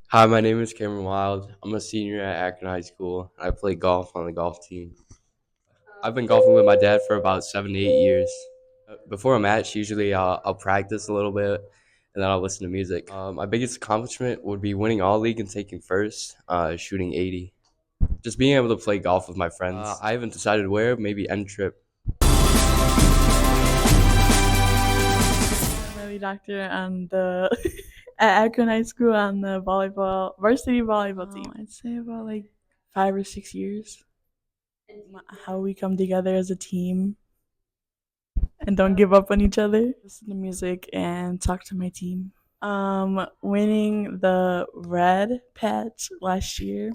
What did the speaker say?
Hi, my name is Cameron Wild. I'm a senior at Akron High School. I play golf on the golf team. I've been golfing with my dad for about 7 to 8 years. Before a match, usually I'll practice a little bit and then I'll listen to music. My biggest accomplishment would be winning all league and taking first, shooting 80. Just being able to play golf with my friends. I haven't decided where, maybe end trip. Rieley Doctor on the at Akron High School on the volleyball varsity volleyball team. I'd say about like 5 or 6 years. How we come together as a team and don't give up on each other. Listen to music and talk to my team. Winning the red patch last year